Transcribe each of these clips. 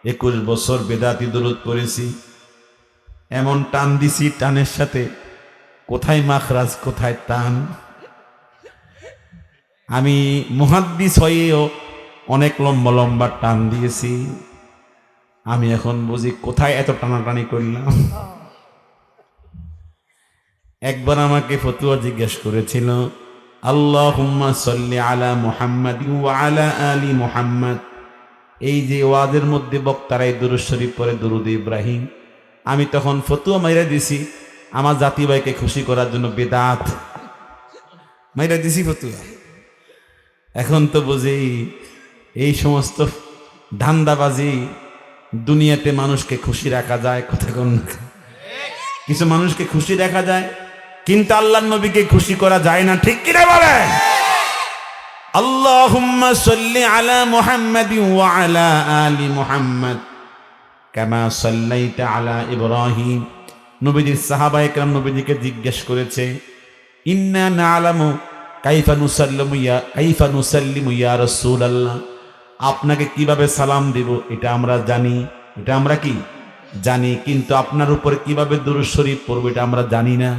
21 বছর বেদাতি দরুদ পড়েছি, এমন টান দিছি, টানের সাথে কোথায় মাখরাজ কোথায় টান। আমি মুহাদ্দিস হয়েও অনেক লম্বা লম্বা টান দিয়েছি। আমি এখন বুঝি কোথায় এত টানাটানি করলাম। একবার আমাকে ফতুয়া জিজ্ঞেস করেছিল, আল্লাহুম্মা সাল্লি আলা মুহাম্মাদ ওয়া আলা আলি মুহাম্মাদ, এই যে ওয়াজের মধ্যে বক্তারাই দুরূদ শরীফ পড়ে দুরূদ ইব্রাহিম। আমি তখন ফতুয়া মাইরা দিছি আমার জাতি ভাইকে খুশি করার জন্য বেদাত মাইরা দিছি ফতুয়া। এখন তো বুঝি এই সমস্ত ধান্দাবাজি দুনিয়াতে মানুষকে খুশি রাখা যায়, কথা কোন কিছু মানুষকে খুশি রাখা যায়, কিন্তু আল্লাহর নবীকে খুশি করা যায় না, ঠিক কিনা বলেন? আল্লাহুম্মা সাল্লি আলা মুহাম্মাদিন ওয়া আলা আলি মুহাম্মাদ কামা সাল্লাইতা আলা ইব্রাহিম। নবীজির সাহাবায়ে কেরাম নবীজিকে জিজ্ঞেস করেছে, ইন্না না'লামু কাইফা নুসাল্লিমু ইয়া রাসূলুল্লাহ, আপনাকে কিভাবে সালাম দিব এটা আমরা জানি, এটা আমরা কি জানি, কিন্তু আপনার উপরে কিভাবে দুরূদ শরীফ পড়ব এটা আমরা জানি না।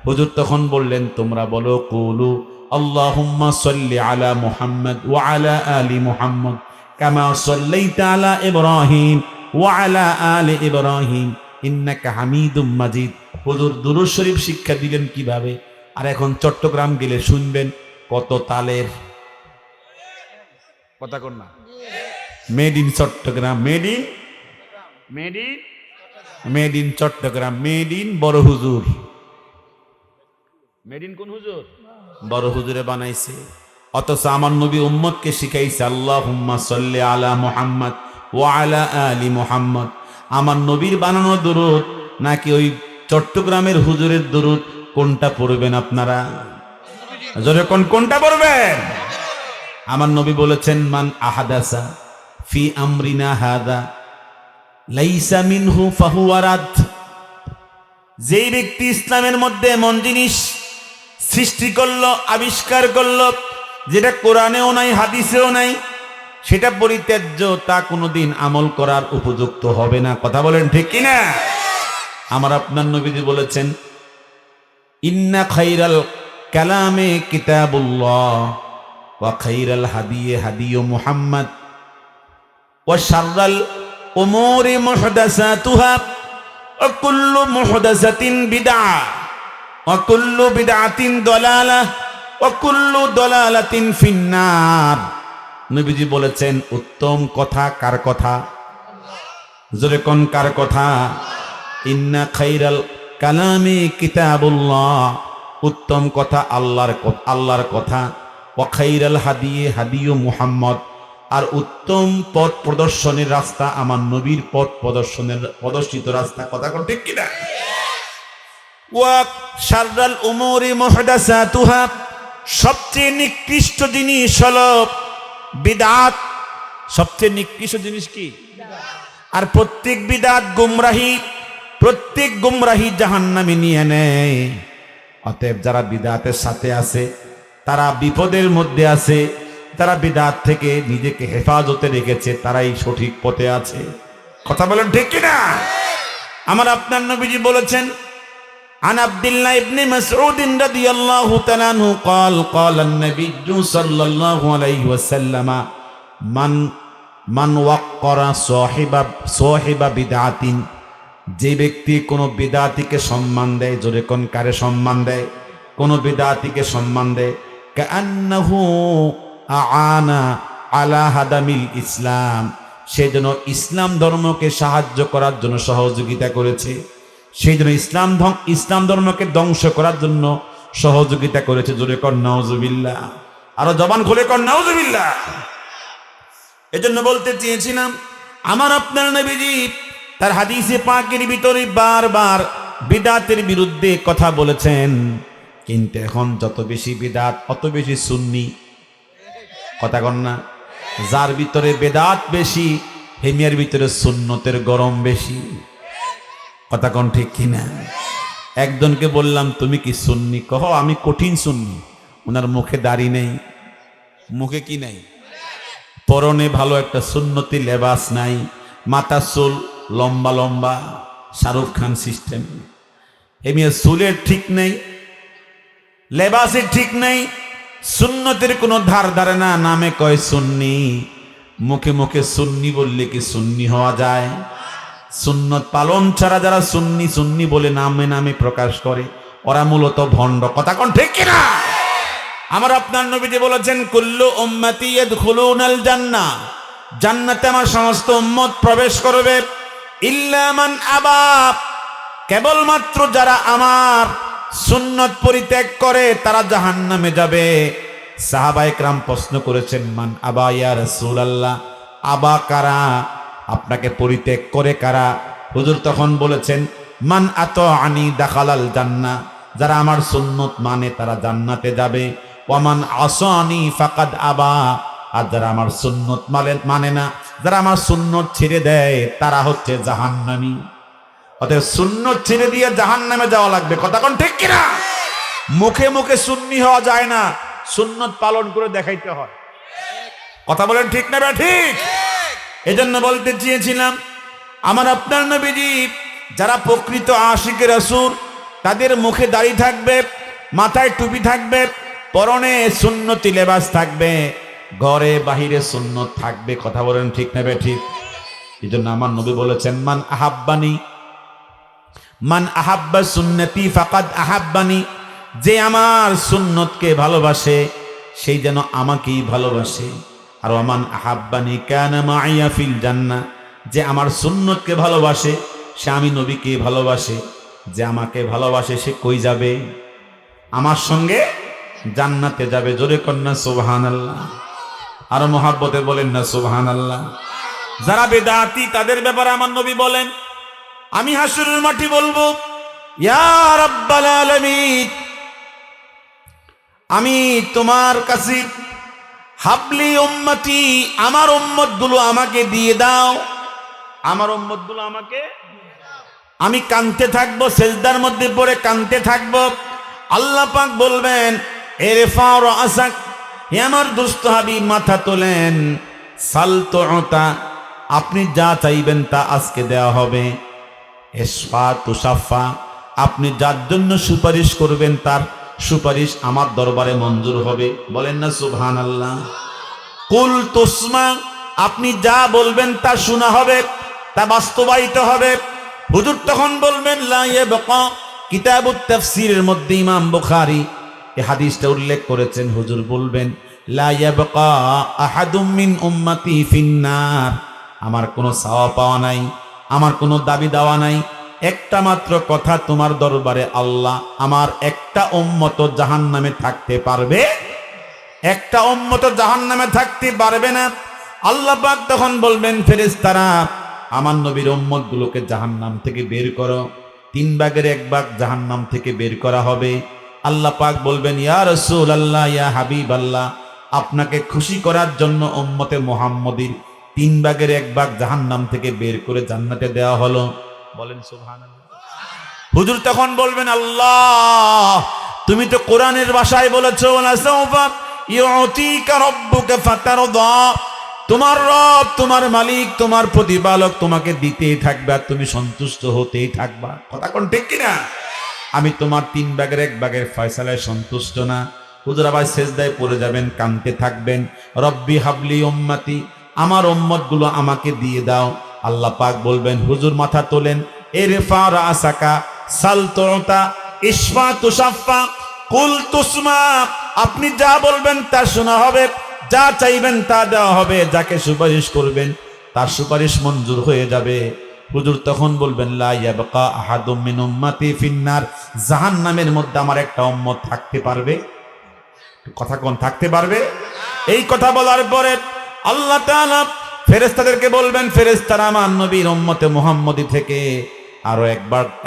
হুজুর তখন বললেন, তোমরা বলো কুলু আল্লাহুম্মা সাল্লি আলা মুহাম্মাদ ওয়া আলা আলি মুহাম্মাদ কামা সাল্লাইতা আলা ইব্রাহিম ওয়া আলা আলি ইব্রাহিম ইন্নাকা হামিদুম মাজিদ। হুজুর দুরূদ শরীফ শিক্ষা দিলেন কিভাবে। আর এখন চট্টগ্রাম গেলে শুনবেন কত তালের কথা কর না, made in Chattogram, made in Chattogram, made in বড় হুজুর। মেড ইন কোন হুজুর? বড় হুজুরে বানাইছে। অথচ আমার নবী উম্মতকে শিখাইছে আল্লাহুম্মা সাল্লি আলা মুহাম্মাদ ওয়া আলা আলি মুহাম্মাদ। আমার নবীর বানানো দরুদ নাকি ওই চট্টগ্রামের হুজুরের দরুদ, কোনটা পড়বেন আপনারা? জোরে কোনটা পড়বেন? আমার নবী বলেছেন, মান আহাদাসা ফি আমরিনা হাদা লাইসা মিনহু ফাহুয়া রাদ। যেই ব্যক্তি ইসলামের মধ্যে এমন জিনিস সৃষ্টি করলো, আবিষ্কার করলো, যেটা কোরআনেও নাই হাদিসেও নাই, সেটা পরিত্যাজ্য, তা কোনোদিন আমল করার উপযুক্ত হবে না। কথা বলেন ঠিক কিনা? আমার আপনার নবীজি বলেছেন, ইন্না খাইরাল কালামে কিতাবুল্লাহ ওয়া খাইরাল হাদিয়ে হাদিয়ু মুহাম্মদ ওয়া শাররাল উমুরি মুহদাসাতুহা ওয়া কুল্লু মুহদাসাতিন বিদআহ ওয়া কুল্লু বিদআতিন দালালাহ ওয়া কুল্লু দালালাতিন ফিন্নার। নবীজি বলেছেন, উত্তম কথা কার কথা? জোরে কোন কার কথা? ইন্না খাইরাল কালামে কিতাবুল্লাহ, উত্তম কথা আল্লাহর কথা। ওয়া খাইরাল হাদিয়ে হাদিয়ু মুহাম্মদ, আর উত্তম পথ প্রদর্শনের রাস্তা আমার নবীর পথ প্রদর্শিত রাস্তা। কথা কোন ঠিক কিনা? ওয়া শাররাল উমুরি মুহদাসাতুহা, সবচেয়ে নিকৃষ্ট জিনিস হলো বিদআত। সবচেয়ে নিকৃষ্ট জিনিস কি? আর প্রত্যেক বিদআত গুমরাহি, প্রত্যেক গুমরাহি জাহান্নামে নিয়ে নেয়। অতএব যারা বিদআতের সাথে আছে তারা বিপদের মধ্যে আছে, তারা বিদআত থেকে নিজেকে হেফাজতে রেখেছে, তারাই সঠিক পথে আছে। কথা বলেন ঠিক কিনা? আমার আপনার নবীজি বলেছেন, আন আব্দুল্লাহ ইবনে মাসউদ রাদিয়াল্লাহু তাআলা আনহু قال قال النبي صلى الله عليه وسلم মান ওয়াক্কারা সাহিবা বিদআতিন, যে ব্যক্তি কোনো বিদআতিকে সম্মান দেয়, জোরে কোন কারে সম্মান দেয়? কোনো বিদআতিকে সম্মান দেয়, কাআন্নাহু আআনা আলা হাদামিল ইসলাম, সে যেন ইসলাম ধর্মকে সাহায্য করার জন্য সহযোগিতা করেছে, সেই জন্য ইসলাম ধর্মকে ধ্বংস করার জন্য সহযোগিতা করেছে। জোরে কর নাউজুবিল্লাহ, আরো জবান খুলে কর নাউজুবিল্লাহ। এজন্য বলতে চেয়েছিলাম, আমার আপনার নবীজি তার হাদিসে পাকের ভিতরে বারবার বিদআতের বিরুদ্ধে কথা বলেছেন, কিন্তু এখন যত বেশি বিদআত অত বেশি সুন্নি। কথা কন না? যার ভিতরে বেদাত বেশি, হেমিয়ার ভিতরে সুন্নতের গরম বেশি। কথা কন ঠিক কিনা? একজনকে বললাম, তুমি কি সুন্নি? কহ আমি কঠিন সুন্নি। ওনার মুখে দাড়ি নেই, মুখে কি নাই, পরনে ভালো একটা সুন্নতি লেবাস নাই, মাথার চুল লম্বা লম্বা, শাহরুখ খান সিস্টেম। এমনি চুলের ঠিক নেই, লেবাসের ঠিক নেই, সুন্নতের কোনো ধার ধারে না, নামে কয় সুন্নি। মুখে মুখে সুন্নি বললে কি সুন্নি হওয়া যায়? সুন্নত পালন ছাড়া যারা সুন্নি সুন্নি বলে নামে নামে প্রকাশ করে, ওরা মূলত ভণ্ড। কথা কোন ঠিক কিনা? আমার আপনার নবীজি বলেছেন, কুল্লু উম্মতি ইয়াদখুলুনাল জান্নাহ, জান্নাতে আমার সমস্ত উম্মত প্রবেশ করবে, ইল্লা মান আবা, কেবলমাত্র যারা আমার সুন্নত পরিত্যাগ করে তারা জাহান্নামে যাবে। সাহাবায়ে কেরাম প্রশ্ন করেছেন, মান আবা ইয়া রাসূলুল্লাহ, আবা কারা? আপনাকে পরিত্যাগ করে কারা? হুজুর তখন বলেছেন, মান আতাআনি দাখালাল জান্নাহ, যারা আমার সুন্নত মানে তারা জান্নাতে যাবে। ওয়ামান আসানি ফাকাদ আবা, আর যারা আমার সুন্নত মানে না, যারা আমার সুন্নত ছেড়ে দেয় তারা হচ্ছে জাহান্নামী। অতএব সুন্নত ছেড়ে দিয়ে জাহান্নামে যাওয়া লাগবে। কথা কোন ঠিক কিনা? মুখে মুখে সুন্নি হওয়া যায় না, সুন্নত পালন করে দেখাইতে হয়। কথা বলেন ঠিক না বা ঠিক? এজন্য বলতে চেয়েছিলাম, আমার আপনার নবীজি যারা প্রকৃত আশিকে রাসূল, তাদের মুখে দাড়ি থাকবে, মাথায় টুপি থাকবে, পরনে সুন্নতি লেবাস থাকবে, ঘরে বাহিরে সুন্নত থাকবে। কথা বলেন ঠিক না বে ঠিক? এজন্য আমার নবী বলেছেন, মান আহাব্বা সুন্নতি ফাকাদ আহাব্বানি, যে আমার সুন্নতকে ভালোবাসে সেই যেন আমাকেই ভালোবাসে। আর ওমান আহাব্বানি কানা মাইয়া ফিল জান্নাহ, যে আমার সুন্নতকে ভালোবাসে সে আমি নবীকে ভালোবাসে। যে আমাকে ভালোবাসে সে কই যাবে? আমার সঙ্গে জান্নাতে যাবে। জোরে কন্যা সুবহানাল্লাহ। আর মহাব্বতে বলেন না সুবহানাল্লাহ। যারা বেদাতি তাদের ব্যাপারে আমার নবী বলেন, আমি হাসরের মাটি বলবো, ইয়া রাব্বাল আলামিন, আমি তোমার কাছে হাবলি উম্মতি, আমার উম্মতগুলো আমাকে দিয়ে দাও, আমার উম্মতগুলো আমাকে। আমি কাঁদতে থাকবো, সেজদার মধ্যে পড়ে কাঁদতে থাকবো। আল্লাহ পাক বলবেন, ইরফা রাসাক, হে আমার দুষ্ট হাবিব মাথা তোলেন, সাল তুতা, আপনি যা চাইবেন তা আজকে দেওয়া হবে। ইশফা তুশাফা, আপনি যার জন্য সুপারিশ করবেন তার সুপারিশ আমার দরবারে মঞ্জুর হবে। বলেন না সুবহানাল্লাহ। কুল তুসমা, আপনি যা বলবেন তা শোনা হবে, তা বাস্তবায়িত হবে। হুজুর তখন বলবেন, লা ইয়াবকা, কিতাবুত তাফসীরের মধ্যে ইমাম বুখারী এই হাদিসটা উল্লেখ করেছেন। হুজুর বলবেন, লা ইয়াবকা আহাদুম মিন উম্মতি ফিন্নার, আমার কোনো চাওয়া পাওয়া নাই, আমার কোনো দাবি দাওয়া নাই, একটা মাত্র কথা তোমার দরবারে আল্লাহ, আমার একটা উম্মত জাহান্নামে থাকতে পারবে, একটা উম্মত জাহান্নামে থাকতে পারবে না। আল্লাহ পাক তখন বলবেন, ফেরেশতারা আমার নবীর উম্মতগুলোকে জাহান্নাম থেকে বের করো। 3 ভাগের 1 ভাগ জাহান্নাম থেকে বের করা হবে। আল্লাহ পাক বলবেন, ইয়া রাসূলুল্লাহ, ইয়া হাবিবাল্লাহ, আপনাকে খুশি করার জন্য উম্মতে মুহাম্মদীর 3 ভাগের 1 ভাগ জাহান্নাম থেকে বের করে জান্নাতে দেওয়া হলো। বলেন সুবহানাল্লাহ। হুজুর তখন বলবেন, আল্লাহ তুমি তো কোরআনের ভাষায় বলেছো, ওয়ালা সাউফা ইউতিকা রাব্বুকা ফাতারদা, তোমার রব, তোমার মালিক, তোমার প্রতিপালক তোমাকে দিতেই থাকবে আর তুমি সন্তুষ্ট হতেই থাকবা। কথা কোন ঠিক কিনা? আমি তোমার 3 ভাগের 1 ভাগের ফয়সালায় সন্তুষ্ট না। হুজুর আবার সেজদায় পড়ে যাবেন, কাঁদতে থাকবেন, রব্বি হাবলি উম্মতি, আমার উম্মতগুলো আমাকে দিয়ে দাও। আল্লাহ পাক বলবেন, হুজুর মাথা তোলেন, ইরফা রাসাকা সাল তুতা ইশফা তুশাফা কুল তুসমা, আপনি যা বলবেন তা শোনা হবে, যা চাইবেন তা দেওয়া হবে, যাকে সুপারিশ করবেন তার সুপারিশ মঞ্জুর হয়ে যাবে। হুজুর তখন বলবেন, লা ইয়াবকা আহাদুম মিন উম্মতি ফিন্নার, জাহান্নামের মধ্যে আমার একটা উম্মত থাকতে পারবে। কথা কোন থাকতে পারবে? এই কথা বলার পরে আল্লাহ তাআলা ফেরেশতাদেরকে বলবেন, ফেরেশতারা আমার নবীর উম্মতে মুহাম্মদী থেকে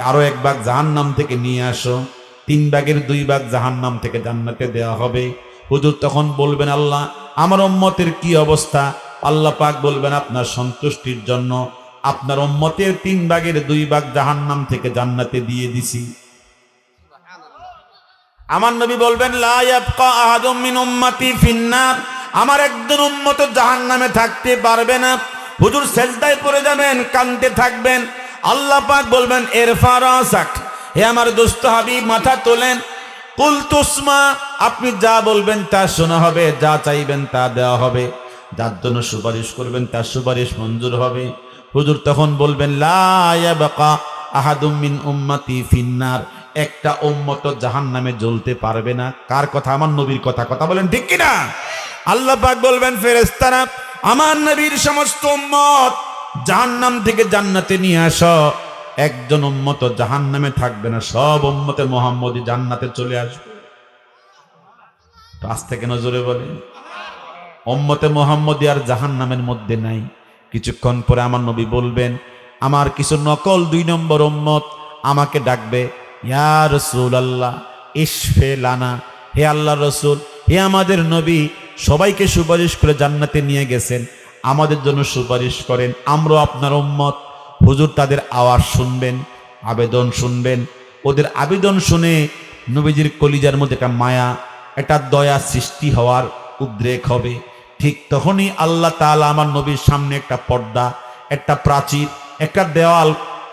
আরো এক ভাগ জাহান্নাম থেকে নিয়ে আসো। 3 ভাগের 2 ভাগ জাহান্নাম থেকে জান্নাতে দেওয়া হবে। হুজুর তখন বলবেন, আল্লাহ আমার উম্মতের কি অবস্থা? আল্লাহ পাক বলবেন, আপনার সন্তুষ্টির জন্য আপনার উম্মতের 3 ভাগের 2 ভাগ জাহান্নাম থেকে জান্নাতে দিয়ে দিছি। আমার নবী বলবেন, লা ইয়াবকা আহাদুম মিন উম্মতি ফিন্নার, আমার একজন উম্মত জাহান্নামে থাকতে পারবে না। হুজুর সেজদায় পড়ে যাবেন, কাঁদতে থাকবেন। আল্লাহ পাক বলবেন ইরফা রাসাক, হে আমার দোস্ত হাবিব মাথা তোলেন। কুল তুসমা, আপনি যা বলবেন তা শোনা হবে, যা চাইবেন তা দেওয়া হবে, যার জন্য সুপারিশ করবেন তার সুপারিশ মঞ্জুর হবে। হুজুর তখন বলবেন লা ইয়াবকা আহাদুম মিন উম্মতি ফিন্নার, একটা উম্মত জাহান্নামে জ্বলতে পারবে না। কার কথা? আমার নবীর কথা। কথা বলেন ঠিক কিনা? আল্লাহ পাক বলবেন ফেরেশতারা, আমার নবীর সমস্ত উম্মত জাহান্নাম থেকে জান্নাতে নিয়ে আসো, একজন উম্মত জাহান্নামে থাকবে না, সব উম্মতে মুহাম্মদী জান্নাতে চলে আসবে। আজ থেকে নজরে বলেন, উম্মতে মুহাম্মদী আর জাহান্নামের মধ্যে নাই। কিছুক্ষণ পরে আমার নবী বলবেন, আমার কিছু নকল 2 নম্বর উম্মত আমাকে ডাকবে, ইয়া রাসূলুল্লাহ ইশফে লানা, হে আল্লাহর রাসূল, হে আমাদের নবী, সবাইকে সুপারিশ করে জান্নাতে নিয়ে গেছেন, আমাদের জন্য সুপারিশ করেন, আমরা আপনার উম্মত। হুজুর তাদের আওয়াজ শুনবেন, আবেদন শুনবেন। ওদের আবেদন শুনে নবীজির কলিজার মধ্যে একটা মায়া, একটা দয়া সৃষ্টি হওয়ার উদ্রেক হবে। ঠিক তখনই আল্লাহ তাআলা আমার নবীর সামনে একটা পর্দা, একটা প্রাচীর, একটা দেওয়াল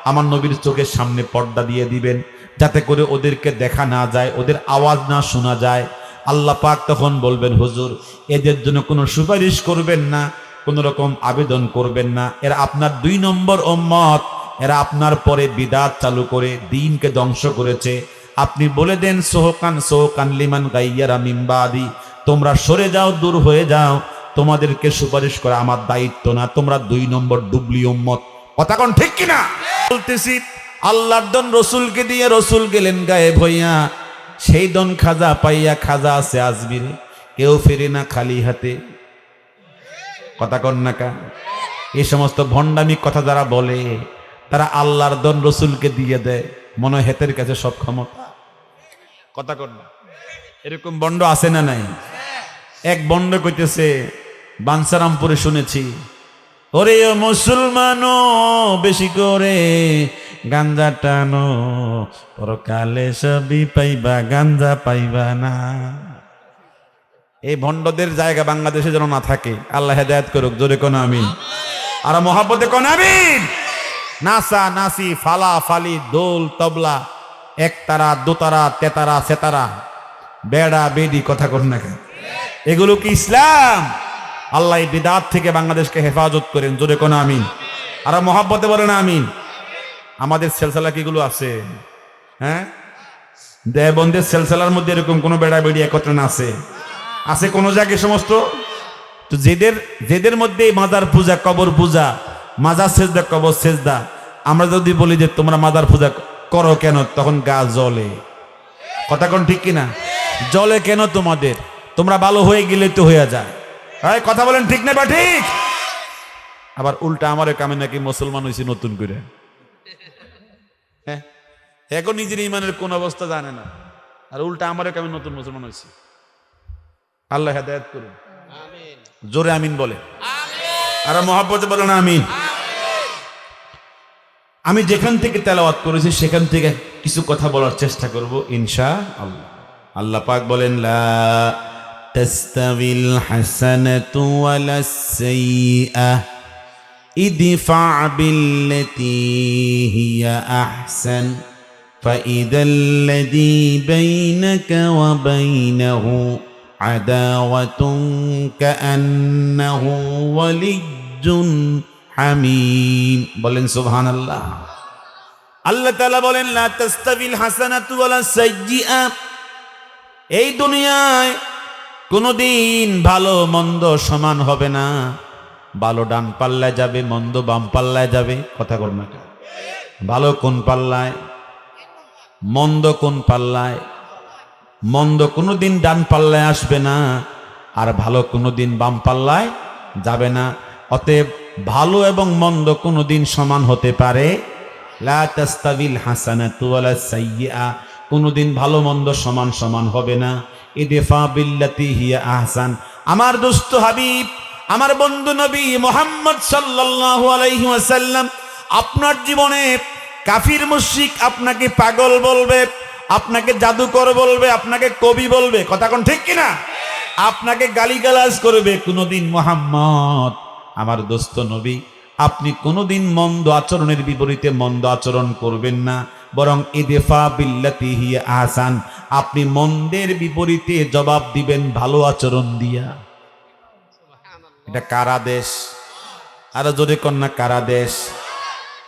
আমার নবীর চোখের সামনে পর্দা দিয়ে দিবেন, যাতে করে ওদেরকে দেখা না যায়, ওদের আওয়াজ না শোনা যায়। আল্লাহ পাক তখন বলবেন, হুজুর এদের জন্য কোনো সুপারিশ করবেন না, কোন রকম আবেদন করবেন না, এরা আপনার 2 নম্বর উম্মত, এরা আপনার পরে বিদআত চালু করে দ্বীনকে ধ্বংস করেছে। আপনি বলে দেন সোহকান সোহকান লিমান গাইয়ারা মিন বাদি, তোমরা সরে যাও, দূর হয়ে যাও, তোমাদেরকে সুপারিশ করা আমার দায়িত্ব না, তোমরা 2 নম্বর ডুবলি উম্মত। কথা কোন ঠিক কিনা? বলতেছি আল্লাহর দন রসুলকে দিয়ে, রসুল গেলেন গায়েব হইয়া, সেই দন খাজা পাইয়া, খাজা আছে আজমিরে, কেউ ফেরে না খালি হাতে। কথা কন না কা? এই সমস্ত ভণ্ডামি কথা যারা বলে, তারা আল্লাহর দন রসুলকে দিয়ে দেয়, মনে হয় হেতের কাছে সব ক্ষমতা। কথা কন না? এরকম বন্ড আছে না নাই? এক বন্ড কইতেছে, বাঞ্ছারামপুরে শুনেছি, ওরে ও মুসলমানো বেশি করে গাঞ্জা টানো, পরকালে সবই পাইবা, গাঞ্জা পাইবা না। এই ভণ্ডদের জায়গা বাংলাদেশে যেন না থাকে, আল্লাহ হেদায়েত করুক। জোরে কোন আমিন, আর মহাব্বতে কোন আমিন। নাসা নাসি, ফালা ফালি, দোল তবলা, একতারা দোতারা তেতারা সেতারা, বেড়া বেডি, কথা কোন না কেন? এগুলো কি ইসলাম? আল্লাহ এই বিদআত থেকে বাংলাদেশকে হেফাজত করেন। জোরে কোন আমিন, আর মহাব্বতে বলেন আমিন। আমাদের সেলসালা কিগুলো আছে? হ্যাঁ, দেবন্দের সেলসালার মধ্যে এরকম কোন বেড়া বেডি একত্রে না আছে? আছে কোন জায়গায় সমস্ত? তো যেদের মধ্যে মাজার পূজা, কবর পূজা, মাজার সেজদা, কবর সেজদা, আমরা যদি বলি যে তোমরা মাজার পূজা করো কেন, তখন গা জ্বলে। কথা কোন ঠিক কিনা? জ্বলে কেন তোমাদের? তোমরা ভালো হয়ে গেলে তো হয়ে যায়। কথা বলেন ঠিক না বা ঠিক? আবার উল্টা আমারে কামে নাকি মুসলমান হয়েছি নতুন করে। হ্যাঁ, এখন নিজের ইমানের কোন অবস্থা জানে না, আর উল্টা আমারে কামে নতুন মুসলমান হয়েছি। আল্লাহ হেদায়েত করুন। জোরে আমিন বলে, আর মহব্বতে বলেন আমিন। আমি যেখান থেকে তেলাওয়াত করেছি সেখান থেকে কিছু কথা বলার চেষ্টা করব ইনশাআল্লাহ। আল্লাহ পাক বলেন, লা তাস্তাবিল হাসানাতু ওয়ালাস সাইয়্যা ইদফা বিল্লাতী হিয়া আহসান ফাইদাল্লাযী বাইনাকা ওয়া বাইনাহু আদাওয়াতুন কাআন্নাহু ওয়ালিয়্যুন হামীম। বলেন সুবহানাল্লাহ। আল্লাহ তাআলা বলেন, লা তাস্তাবিল হাসানাতু ওয়ালাস সাইয়্যা, এই দুনিয়ায় কোনদিন ভালো মন্দ সমান হবে না। ভালো ডান পাল্লায় যাবে, মন্দ বাম পাল্লায় যাবে। কথা বল না, ভালো কোন পাল্লায়, মন্দ কোন পাল্লায়? মন্দ কোনোদিন ডান পাল্লায় আসবে না, আর ভালো কোনোদিন বাম পাল্লায় যাবে না। অতএব ভালো এবং মন্দ কোনোদিন সমান হতে পারে? লা তাস্তাবিল হাসানাতু ওয়ালাস সাইয়্যা, কোনোদিন ভালো মন্দ সমান সমান হবে না। ইদফা বিল্লাতী হিয়া আহসান। আমার দোস্ত হাবিব, আমার বন্ধু নবী মুহাম্মদ সাল্লাল্লাহু আলাইহি ওয়াসাল্লাম, আপনার জীবনে কাফির মুশরিক আপনাকে পাগল বলবে, আপনাকে জাদুকর বলবে, আপনাকে কবি বলবে। কথা কোন ঠিক কিনা? আপনাকে গালিগালাজ করবে। কোনদিন মুহাম্মদ আমার দোস্ত নবী আপনি কোনোদিন মন্দ আচরণের বিপরীতে মন্দ আচরণ করবেন না, বরং ইদফা বিল্লাতি হিয়া আহসান, আপনি মন্দের বিপরীতে জবাব দিবেন ভালো আচরণ দিয়া। এটা কার আদেশ? আরো জোরে কন্যা কার আদেশ?